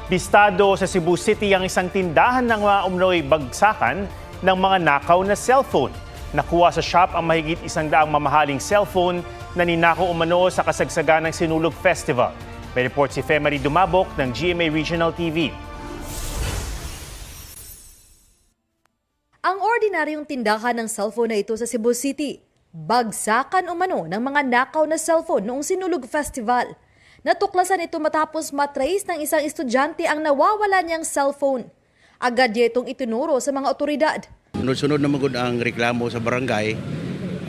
Bistado sa Cebu City ang isang tindahan ng mga umnoy bagsakan ng mga nakaw na cellphone. Nakuha sa shop ang mahigit 100 mamahaling cellphone na ninakaw umano sa kasagsagan ng Sinulog Festival. May report si Femery Dumabok ng GMA Regional TV. Ang ordinaryong tindahan ng cellphone na ito sa Cebu City. Bagsakan umano ng mga nakaw na cellphone noong Sinulog Festival. Natuklasan ito matapos matrace ng isang estudyante ang nawawala niyang cellphone. Agad niya itong itinuro sa mga otoridad. Sunod-sunod na magud ang reklamo sa barangay.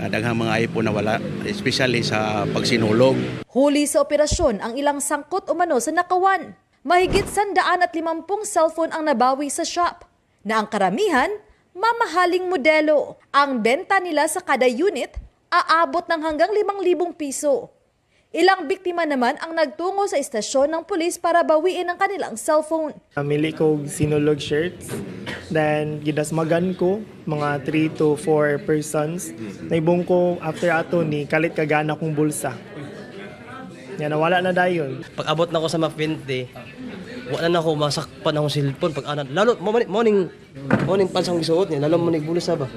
Daghang mga iPhone na wala, especially sa pagsinulog. Huli sa operasyon ang ilang sangkot umano sa nakawan. Mahigit 150 cellphone ang nabawi sa shop, na ang karamihan mamahaling modelo. Ang benta nila sa kada unit aabot ng hanggang 5,000 piso. Ilang biktima naman ang nagtungo sa istasyon ng pulis para bawiin ang kanilang cellphone. Mili ko sinulog shirts, then gidasmagan ko mga 3 to 4 persons. Naibong ko after ato ni kalit kagana kong bulsa. Yan, nawala na dayon. Pag abot na ko sa mapinte, wala na ako masakpan akong cellphone. Pag anak, lalo, morning pansang gisuot niya, lalo mo nagbulos na ba?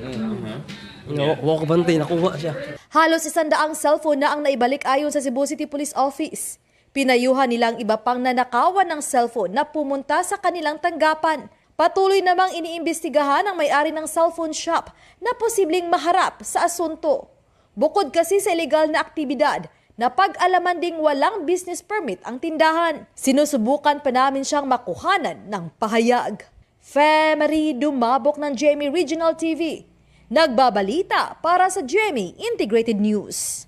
Wala ko bantay, nakuha siya. Halos 100 cellphone na ang naibalik ayon sa Cebu City Police Office. Pinayuhan nilang iba pang nanakawan ng cellphone na pumunta sa kanilang tanggapan. Patuloy namang iniimbestigahan ang may-ari ng cellphone shop na posibleng maharap sa asunto. Bukod kasi sa illegal na aktibidad, napag-alaman ding walang business permit ang tindahan. Sinusubukan pa namin siyang makuhanan ng pahayag. Femery Dumabok ng GMA Regional TV. Nagbabalita para sa GMA Integrated News.